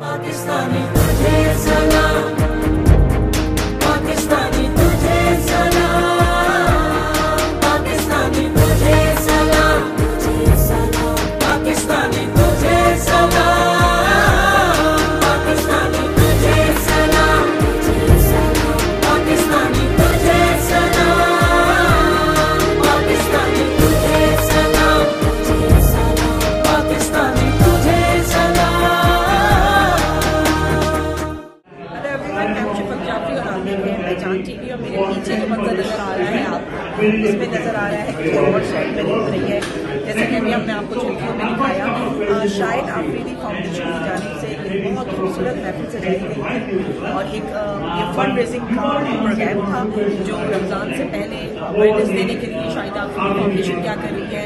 पाकिस्तानी तुझे सलाम, पाकिस्तानी तुझे सलाम, पाकिस्तानी तुझे सलाम, पाकिस्तानी तुझे सलाम, पाकिस्तानी तुझे सलाम, पाकिस्तानी तुझे सलाम, पाकिस्तानी तुझे सलाम, पाकिस्तानी तुझे सलाम। पहचान टीवी और मेरे पीछे जो मंजर नजर आ रहा है आपको, इसमें नजर आ रहा है कि और साइड में दिख रही है, जैसे कि अभी हमने आपको झुमकियों में दिखाया। शाहिद आफरीदी फाउंडेशन की जानिब से एक बहुत खूबसूरत महफिल सजाई गई है और एक ये फंड रेजिंग का प्रोग्राम था जो रमज़ान से पहले अवेयरनेस देने के लिए शाहिद आफरीदी फाउंडेशन क्या कर रही है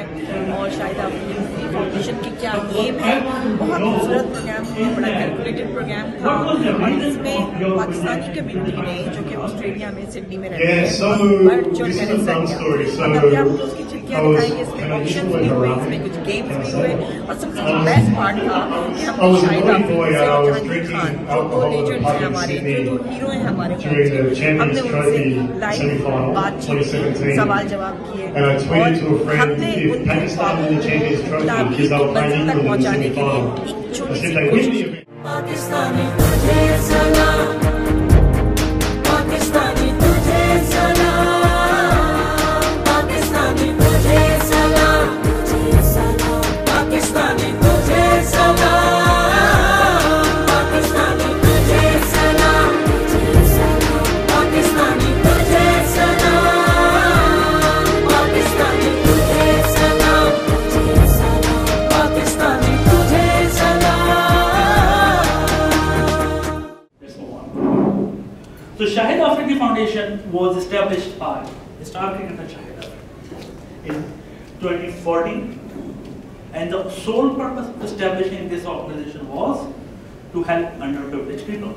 और शाहिद आफरीदी फाउंडेशन की क्या एम है। बहुत खूबसूरत प्रोग्राम है, बड़ा कैलकुलेटेड प्रोग्राम था और इसमें पाकिस्तानी कम्युनिटी ने जो कि ऑस्ट्रेलिया में सिडनी में रहते हैं बढ़ चढ़ कर हिस्सा लिया। अभी आपको उसकी झलकियाँ दिखाएंगे, इसमें ऑडिशन भी हुए, इसमें कुछ गेम्स भी हुए और सबसे जो बेस्ट पार्ट था कि हमने शाहिद आफरीदी से जहांगीर खान जो दो लेजेंड्स हैं हमारे, जो दो हीरो हैं हमारे, हमने उनसे लाइव बातचीत की, सवाल जवाब किए और हमने उनके गुलामी की मंजिल तक पहुँचाने के लिए एक छोटी सी कोशिश। पाकिस्तानी तुझे सलाम, पाकिस्तानी तुझे सलाम, पाकिस्तानी तुझे सलाम, पाकिस्तानी तुझे सलाम, पाकिस्तानी तुझे सलाम, पाकिस्तानी तुझे सलाम, पाकिस्तानी तुझे सलाम, पाकिस्तानी तुझे सलाम। So Shahid Afridi Foundation was established by star cricketer Shahid Afridi in 2014, and the sole purpose of establishing this organization was to help underprivileged people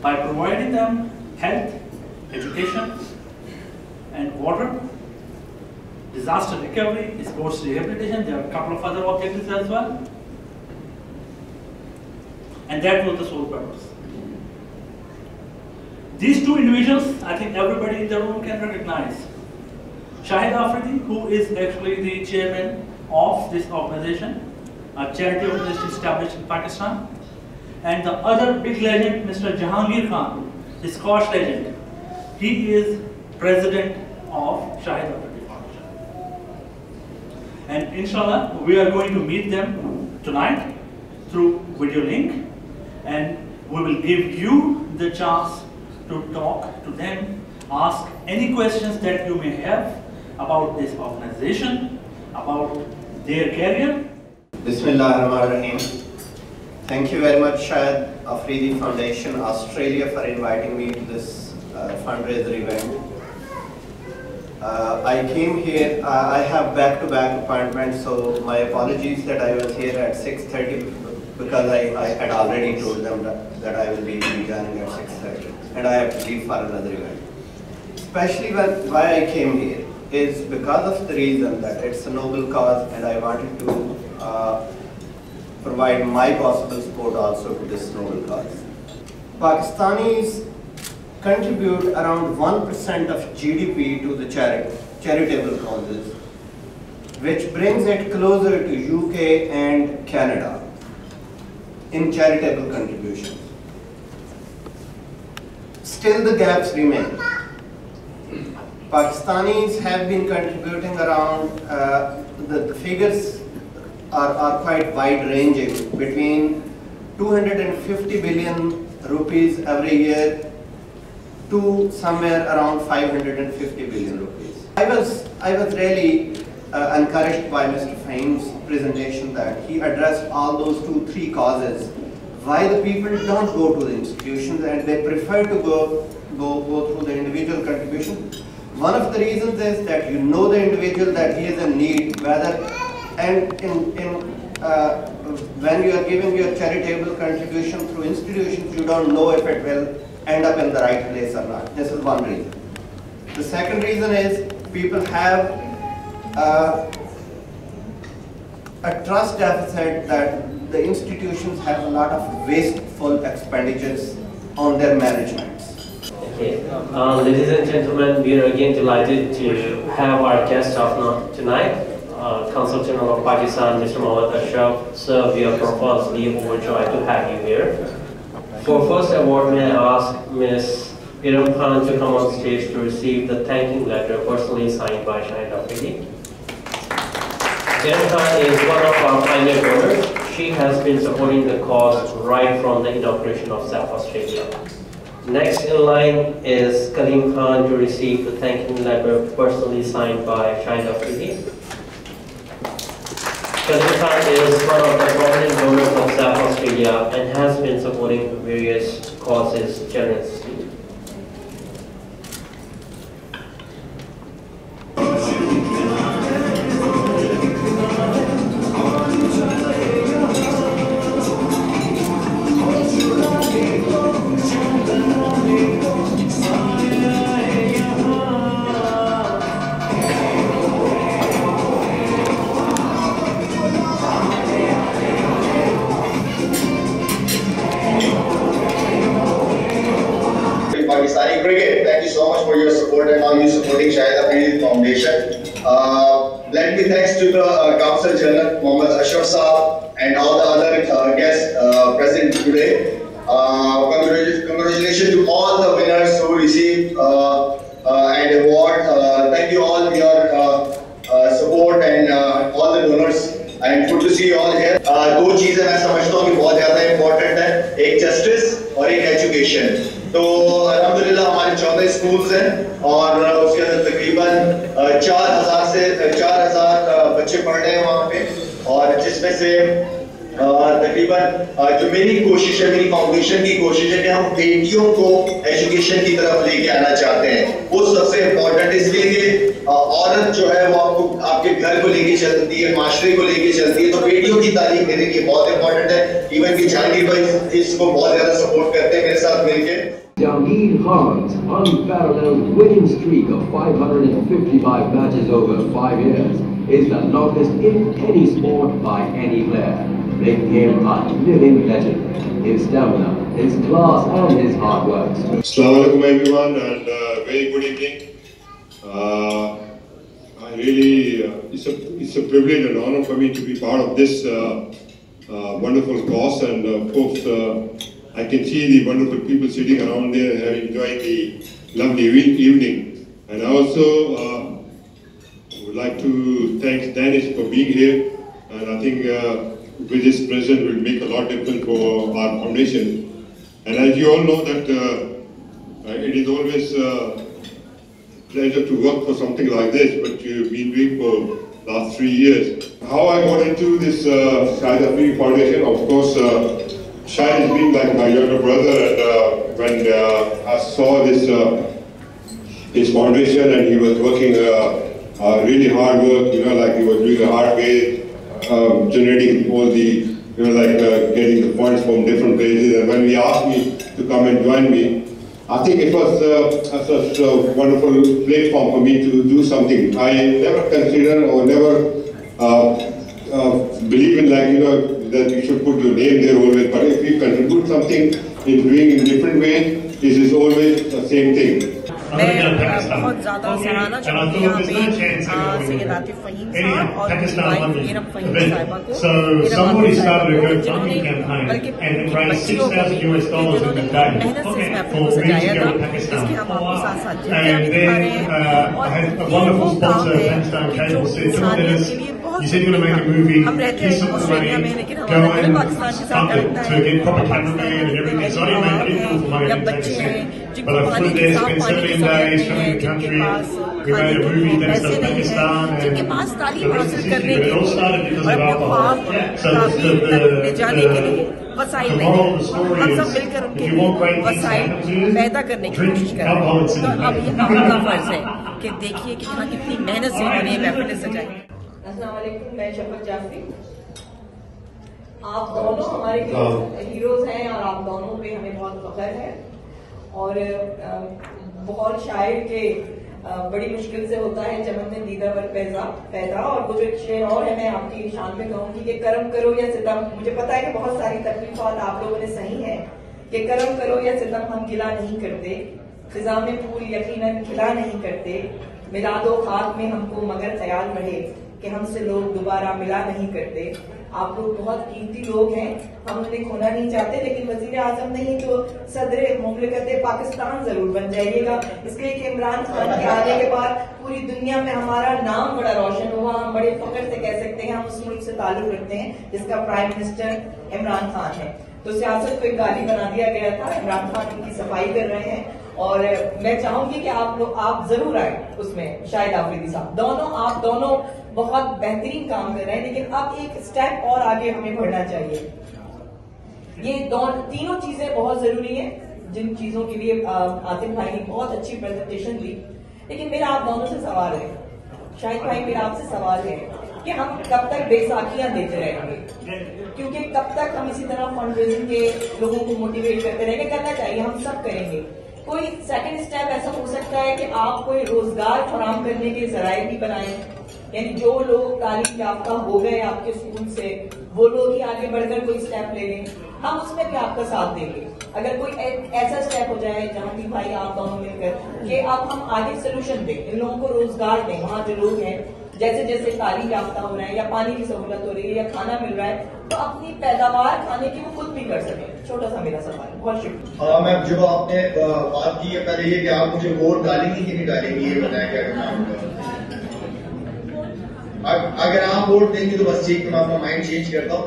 by providing them health, education, and water, disaster recovery, sports rehabilitation. There are a couple of other objectives as well, and that was the sole purpose. These two individuals, I think everybody in the room can recognize. Shahid Afridi, who is actually the chairman of this organization, a charity organization established in Pakistan, and the other big legend, Mr. Jahangir Khan, the Scotch legend. He is president of Shahid Afridi Foundation. And inshallah, we are going to meet them tonight through video link, and we will give you the chance to talk to them, ask any questions that you may have about this organization, about their career. Bismillahirrahmanirrahim. Thank you very much, Shahid Afridi Foundation Australia, for inviting me to this fundraiser event. I came here, I have back-to-back appointments, so my apologies that I was here at 6:30 because I had already told them that I will be joining at 6:30. And I have to leave for another event. Especially why I came here is because of the reason that it's a noble cause and I wanted to provide my possible support also to this noble cause. Pakistanis contribute around 1% of GDP to the charitable causes, which brings it closer to UK and Canada in charitable contributions. Still the gaps remain. Pakistanis have been contributing around, the figures are quite wide ranging, between 250 billion rupees every year to somewhere around 550 billion rupees. I was really encouraged by Mr. Fahim's presentation that he addressed all those 2-3 causes why the people don't go to the institutions and they prefer to go through the individual contribution. One of the reasons is that you know the individual that he is in need, whether and when you are giving your charitable contribution through institutions, you don't know if it will end up in the right place or not. This is one reason. The second reason is people have a trust deficit that the institutions have a lot of wasteful expenditures on their managements. Okay. Ladies and gentlemen, we are again delighted to have our guest of tonight, Consul General of Pakistan, Mr. Mohammad Ashraf. Sir, we are profoundly overjoyed to have you here. For first award, may I ask Ms. Iram Khan to come on stage to receive the thanking letter personally signed by Shahid Afridi. Iram Khan is one of our pioneer donors. She has been supporting the cause right from the inauguration of SAF Australia. Next in line is Kaleem Khan to receive the thanking letter personally signed by Shahid Afridi. Kaleem Khan is one of the prominent donors of SAF Australia and has been supporting various causes generously. Pakistani cricket, thank you so much for your support and how you supporting Shahid Afridi Foundation. Let me thanks to the Consul General Mohammad Ashraf Saab and all the other guests present today. Congratulations to all the winners who received an award. Thank you all for your support and all the donors. And good to see you all here. दो चीजें मैं समझता हूँ कि बहुत ज़्यादा important है, एक जस्टिस और एक एजुकेशन। तो अल्हम्दुलिल्लाह हमारे 14 स्कूल्स हैं और उसके अंदर तकरीबन 4,000 बच्चे पढ़ रहे हैं वहाँ पे, और जिसमें से तकरीबन जो मेरी कोशिश है, मेरी फाउंडेशन की कोशिश है कि हम बेटियों को एजुकेशन की तरफ लेके आना चाहते हैं। वो सबसे इम्पोर्टेंट इसलिए कि औरत जो है वो आपको आपके घर को लेके चलती है, माशरे को लेके चलती है, तो बेटियों की तालीम देने की बहुत इम्पोर्टेंट है। इवन कि जहांगीर भाई इसको बहुत ज्यादा सपोर्ट करते हैं मेरे साथ मिलके। Jahangir Khan's unparalleled winning streak of 555 matches over 5 years is the longest in any sport by any player, making him a living legend. His stamina, his class and his hard work. Assalamu alaikum everyone, and very good evening. I really, it's a privilege and honor for me to be part of this wonderful cause, and of course I can see the wonderful people sitting around there having enjoyed the lovely evening. And I also would like to thank Danish for being here, and I think with his presence will make a lot of difference for our foundation. And as you all know that it is always pleasure to work for something like this, but you've been doing for last 3 years. How I got into this Shahid Afridi Foundation, of course, Shahid has been like my younger brother, and when I saw this his foundation and he was working really hard work, you know, like he was doing a hard way, generating all the, you know, like getting the funds from different places, and when he asked me to come and join me, I think it was such a wonderful platform for me to do something. I never considered or never believe in, like, you know, that you should put your name there always, but if you contribute something in doing in different ways, this is always the same thing. मैं बहुत ज़्यादा सराहना चाहूँगी यहाँ पे सैयद आतिफ फ़हीम साहब और इरम फ़हीम साहिबा को, जिन्होंने बल्कि बच्चियों को भी जिन्होंने मेहनत से इस महफिल को सजाया था, जिसके हम आपको साथ साथ जिंदगी दिखा रहे हैं। और ये वो काम है कि जो इंसानियत के लिए बहुत, हम रहते हैं ऑस्ट्रेलिया में, लेकिन हमारा दिल पाकिस्तान के साथ रहता है। या बच्चे हैं जिनको पानी के साफ पानी की समस्या है, जिनके पास खाने के लिए पैसे नहीं हैं, जिनके पास तालीम हासिल करने के लिए और अपने ख्वाब ताबीर तक ले जाने के लिए वसाइल नहीं, हम सब मिलकर उनके लिए वसाइल पैदा करने की कोशिश कर रहे हैं। तो अब ये आपका फर्ज है कि देखिए कि यहाँ कितनी मेहनत से उन्होंने महफिल सजाई। अस्सलाम वालेकुम, मैं शफकत जाफरी। आप दोनों हमारे हीरोज हैं और आप दोनों पे हमें बहुत फख्र है, और बहुत शायर के बड़ी मुश्किल से होता है चमन में दीदा वर पैदा। और वो जो एक शेर और है, मैं आपकी शान में कहूंगी कि करम करो या सितम। मुझे पता है कि बहुत सारी तकलीफात आप लोगों ने सही है कि करम करो या सितम हम गिला नहीं करते, फिजा में फूल यकीनन खिला नहीं करते, मिला दो खाक में हमको मगर ख्याल रहे कि हमसे लोग दोबारा मिला नहीं करते। आप लोग बहुत कीमती लोग हैं, हम उन्हें खोना नहीं चाहते, लेकिन वजीर आजम नहीं तो सदर मुमलिकत पाकिस्तान जरूर बन जाइएगा। इसलिए कि इमरान खान के आने के बाद पूरी दुनिया में हमारा नाम बड़ा रोशन हुआ। हम बड़े फख्र से कह सकते हैं हम उस मुल्क से ताल्लुक रखते हैं जिसका प्राइम मिनिस्टर इमरान खान है। तो सियासत को एक गाली बना दिया गया था, इमरान खान उनकी सफाई कर रहे हैं। और मैं चाहूंगी कि आप जरूर आए उसमें, शाहिद आफरीदी साहब, आप दोनों बहुत बेहतरीन काम कर रहे हैं, लेकिन अब एक स्टेप और आगे हमें बढ़ना चाहिए। ये तीनों चीजें बहुत जरूरी हैं, जिन चीजों के लिए आतिफ भाई ने बहुत अच्छी प्रेजेंटेशन दी। लेकिन मेरा आप दोनों से सवाल है, शाहिद भाई मेरा आपसे सवाल है कि हम कब तक बैसाखियां देते रहेंगे, क्योंकि कब तक हम इसी तरह फंड रेजिंग के लोगों को मोटिवेट करते रहेंगे। करना चाहिए, हम सब करेंगे। कोई सेकंड स्टेप ऐसा हो सकता है कि आप कोई रोजगार फराहम करने के जराये भी बनाएं, यानी जो लोग तालीम याफ्ता हो गए आपके स्कूल से, वो लोग ही आगे बढ़कर कोई स्टेप ले लें, हम उसमें भी आपका साथ देंगे। अगर कोई ऐसा स्टेप हो जाए जहां की भाई आप दोनों मिलकर कि अब हम आगे सोल्यूशन दें, इन लोगों को रोजगार दें, वहां जो लोग हैं जैसे जैसे तालीम याफ्ता हो रहे हैं या पानी की सहूलत हो रही है या खाना मिल रहा है, तो अपनी पैदावार खाने की वो खुद भी कर सके। छोटा सा मेरा सवाल, बहुत शुक्रिया। हाँ मैम, जो आपने बात की है पहले ये कि आप मुझे वोट डालेंगी कि नहीं डालेंगी, ये बताया क्या करना होगा। अगर आप वोट देंगे तो बस ठीक, मैं अपना माइंड चेंज करता हूँ।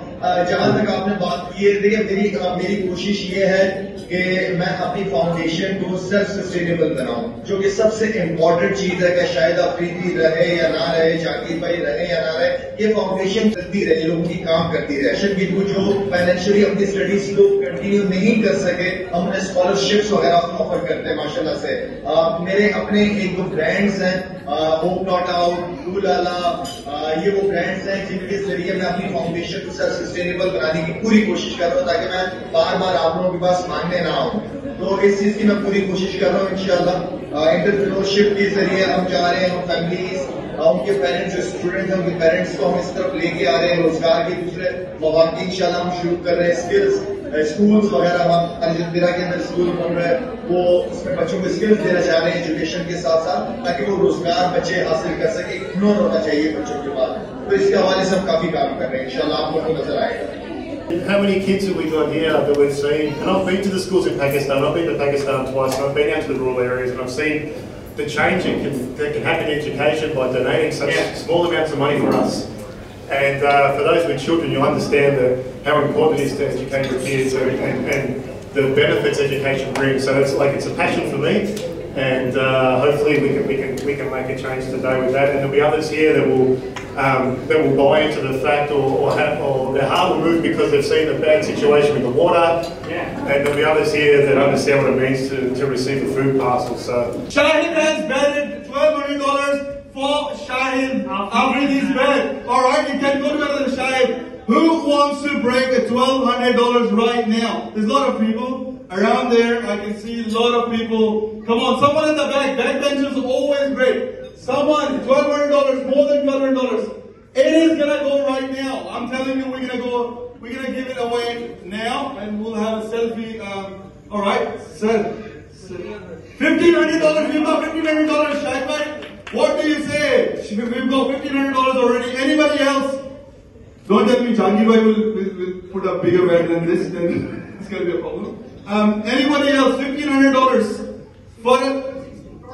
जहां तक आपने बात की है, देखिए मेरी कोशिश ये है कि मैं अपनी फाउंडेशन को सेल्फ सस्टेनेबल बनाऊं, जो कि सबसे इम्पोर्टेंट चीज है कि शायद अफरीदी रहे या ना रहे, जाकिर भाई रहे या ना रहे, ये फाउंडेशन करती रहे, लोगों की काम करती रहे। भी जो फाइनेंशियली अपनी स्टडीज को कंटिन्यू नहीं कर सके, हम उन्हें स्कॉलरशिप्स वगैरह ऑफर करते हैं माशाल्लाह से। मेरे अपने एक दो ब्रांड्स हैं, होप नॉट आउट, डूलाला, ये वो ब्रांड्स हैं जिनके जरिए मैं अपनी फाउंडेशन को सेल्फ सस्टेनेबल बनाने की पूरी कोशिश कर रहा हूँ, ताकि मैं बार बार आप लोगों के पास मांगने ना आऊं। तो इस चीज की मैं पूरी कोशिश कर रहा हूँ। इंशाल्लाह एंटरप्रेन्योरशिप के जरिए हम जा रहे हैं, हम फैमिलीज, उनके पेरेंट्स, जो स्टूडेंट हैं उनके पेरेंट्स को हम इस तरफ लेके आ रहे हैं, रोजगार के दूसरे मौके इंशाल्लाह हम शुरू कर रहे हैं। स्किल्स स्कूल्स वगैरह हम अलजदीरा के अंदर स्कूल बन रहे हैं, वो उसमें बच्चों को स्किल्स देना चाह रहे हैं एजुकेशन के साथ साथ, ताकि वो रोजगार बच्चे हासिल कर सके। हुनर होना चाहिए बच्चों के पास, तो इसके हवाले से हम काफी काम कर रहे हैं, इंशाल्लाह आपको नजर आएगा। How many kids have we got here that we've seen? And I've been to the schools in Pakistan. I've been to Pakistan twice, and I've been out to the rural areas, and I've seen the change that can happen in education by donating such small amounts of money for us. And for those with children, you understand how important it is to educate your kids and the benefits education brings. So it's a passion for me, and hopefully we can make a change today with that. And there'll be others here that will buy into the fact or their heart will move because they've seen a bad situation with the water. And there'll be others here that understand what it means to receive a food parcel. So Shahid has betted $1,200 for Shahid Afridi's bet. All right, you can go together to Shahid. Who wants to break the $1,200 right now? There's a lot of people around there. I can see a lot of people. Come on, someone in the back. Backbenchers are always great. Someone, $1,200, more than $1,200. It is gonna go right now. I'm telling you, we're gonna give it away now, and we'll have a selfie. All right, sir. $1,500. We've got $1,500. Shahid bhai, what do you say? We've got $1,500 already. Anybody else? Don't tell me Jangi bhai will put a bigger bet than this. Then it's gonna be a problem. Anybody else? $1,500 for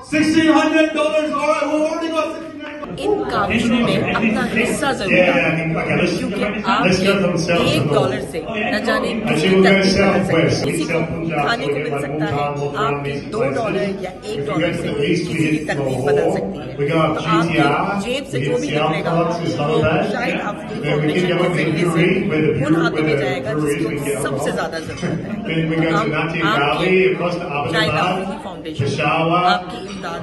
$1,600. All right, we've already got $1,600. इन कामों में अपना हिस्सा जरूर डालें, क्योंकि आप $1 से न जाने किसी तक बदल सकते हैं, किसी को खाने को मिल सकता है, आपके $2 या $1 से किसी की तकलीफ बदल सकती है। तो आपकी जेब से जो भी निकलेगा वो शायद आपकी फाउंडेशन के जरिए से उन हाथों में जाएगा जिसको सबसे ज्यादा जरूरत है। हम आपके शायद आपकी फाउंडेशन आपकी इमदाद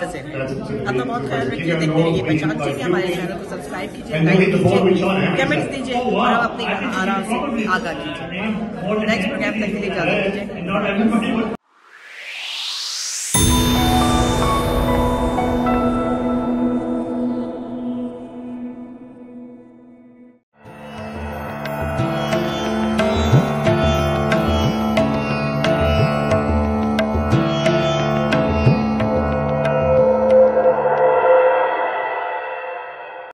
मुंतज़िर है। अपना बहुत ख्याल रखिए, देखते रहिए पहचान कीजिए, हमारे चैनल को सब्सक्राइब कीजिए, लाइक कीजिए, कमेंट्स दीजिए और अपने आराम से आगाह कीजिए। नेक्स्ट प्रोग्राम तक के लिए इजाजत दीजिए।